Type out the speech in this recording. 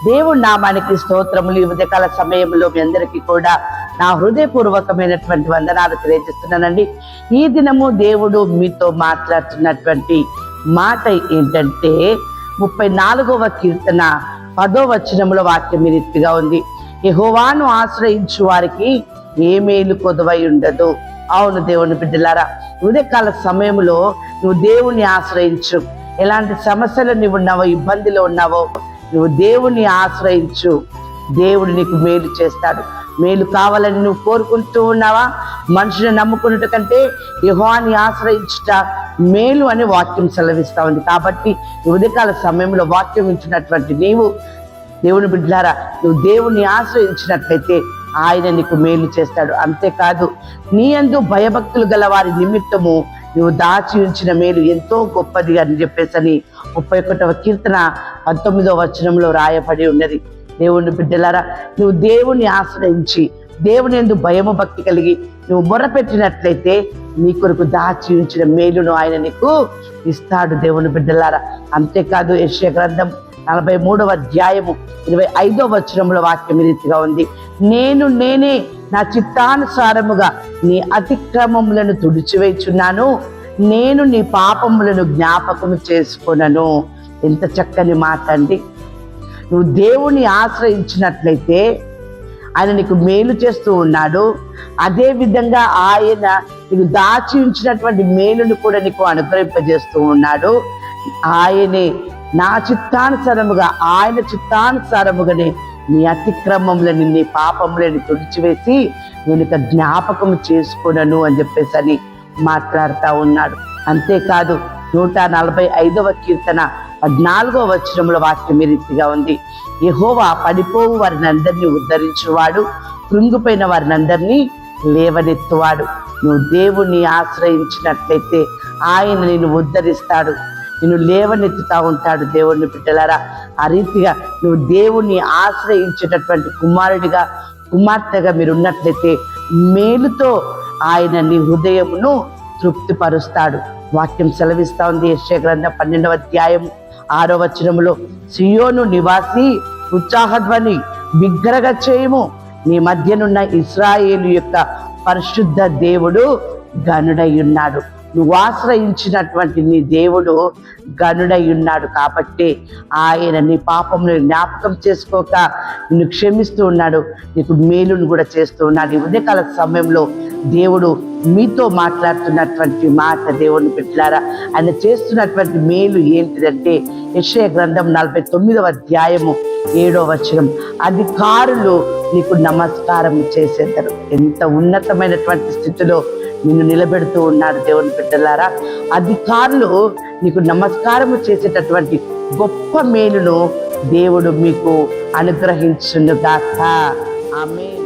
దేవుడి నామానికి స్తోత్రములు. ఈ ఉదయకాల సమయంలో మీ అందరికీ కూడా నా హృదయపూర్వకమైనటువంటి వందనాలు తెలియజేస్తున్నానండి. ఈ దినము దేవుడు మీతో మాట్లాడుతున్నటువంటి మాట ఏంటంటే 34వ కీర్తన 10వ వచనముల వాక్యం ఈ రీతిగా ఉంది. యెహోవాను ఆశ్రయించు వారికి ఏ మేలు కొదువై ఉండదు. అవును దేవుని బిడ్డలారా, ఉదయకాల సమయంలో నువ్వు దేవుని ఆశ్రయించు. ఎలాంటి సమస్యలు నువ్వు ఉన్నావో, ఇబ్బందిలో ఉన్నావో, నువ్వు దేవుని ఆశ్రయించు. దేవుడు నీకు మేలు చేస్తాడు. మేలు కావాలని నువ్వు కోరుకుంటూ ఉన్నావా? మనుషుని నమ్ముకున్నట్టు కంటే యెహోవాని ఆశ్రయించుట మేలు అని వాక్యం సెలవిస్తా ఉంది. కాబట్టి ఉదయకాల సమయంలో వాక్యం ఇచ్చినటువంటి నీవు దేవుని బిడ్డలారా, నువ్వు దేవుని ఆశ్రయించినట్లయితే ఆయన నీకు మేలు చేస్తాడు. అంతేకాదు, నీ యందు భయభక్తులు గల వారి నిమిత్తము నువ్వు దాచి ఉంచిన మేలు ఎంతో గొప్పది అని చెప్పేసని 31వ కీర్తన 19వ వచనంలో రాయబడి ఉన్నది. దేవుని బిడ్డలారా, నువ్వు దేవుని ఆశ్రయించి దేవుని యందు భయము భక్తి కలిగి నువ్వు మొరపెట్టినట్లయితే నీ కొరకు దాచి ఉంచిన మేలును ఆయన నీకు ఇస్తాడు. దేవుని బిడ్డలారా, అంతేకాదు యెషయా గ్రంథం 43వ అధ్యాయము 25వ వచనంలో వాక్యం ఈ రీతిగా ఉంది. నేనే నా చిత్తానుసారముగా నీ అతిక్రమములను తుడిచివేచున్నాను, నేను నీ పాపములను జ్ఞాపకము చేసుకొనను. ఎంత చక్కని మాట అండి. నువ్వు దేవుని ఆశ్రయించినట్లయితే ఆయన నీకు మేలు చేస్తూ ఉన్నాడు. అదే విధంగా ఆయన నీకు దాచి ఉంచినటువంటి మేలును కూడా నీకు అనుగ్రహింపజేస్తూ ఉన్నాడు. ఆయనే నా చిత్తానుసారముగా, ఆయన చిత్తానుసారముగానే నీ అతిక్రమములని నీ పాపములని తుడిచివేసి నేను ఇక జ్ఞాపకం చేసుకొనను అని చెప్పేసి మాట్లాడుతూ ఉన్నాడు. అంతేకాదు 145వ కీర్తన 14వ వచనంలో వాక్యం ఈ రీతిగా ఉంది. యెహోవా పడిపోవు వారిని అందరినీ ఉద్ధరించువాడు, కృంగిపోయిన వారిని అందరినీ లేవనెత్తువాడు. నువ్వు దేవుణ్ణి ఆశ్రయించినట్లయితే ఆయన నిన్ను ఉద్ధరిస్తాడు, నిన్ను లేవనెత్తుతా ఉంటాడు. దేవుని బిడ్డలారా, ఆ రీతిగా నువ్వు దేవుణ్ణి ఆశ్రయించేటటువంటి కుమారుడిగా కుమార్తెగా మీరు ఉన్నట్లయితే మేలుతో ఆయన నీ హృదయమును తృప్తిపరుస్తాడు. వాక్యం సెలవిస్తా ఉంది. యెషయా గ్రంథం 12వ అధ్యాయం 6వ వచనములో, సియోను నివాసి ఉత్సాహధ్వని బిగ్గరగా చేయము, నీ మధ్యనున్న ఇశ్రాయేలు యొక్క పరిశుద్ధ దేవుడు గనుడై ఉన్నాడు. నువ్వు ఆశ్రయించినటువంటి నీ దేవుడు గనుడై ఉన్నాడు. కాబట్టి ఆయన నీ పాపమును జ్ఞాపకం చేసుకోక నిన్ను క్షమిస్తూ ఉన్నాడు, నీకు మేలును కూడా చేస్తూ ఉన్నాడు. ఈ ఉదయకాల సమయంలో దేవుడు మీతో మాట్లాడుతున్నటువంటి మాట, దేవుని బిడ్డలారా, ఆయన చేస్తున్నటువంటి మేలు ఏంటిదంటే యెషయా గ్రంథం 49వ అధ్యాయము 7వ వచనం, అధికారులు నీకు నమస్కారం చేసేద్దరు. ఎంత ఉన్నతమైనటువంటి స్థితిలో నిన్ను నిలబెడుతూ ఉన్నాడు. దేవుని బిడ్డలారా, అధికారులు నీకు నమస్కారము చేసేటటువంటి గొప్ప మేలును దేవుడు మీకు అనుగ్రహించునుగాక. ఆమేన్.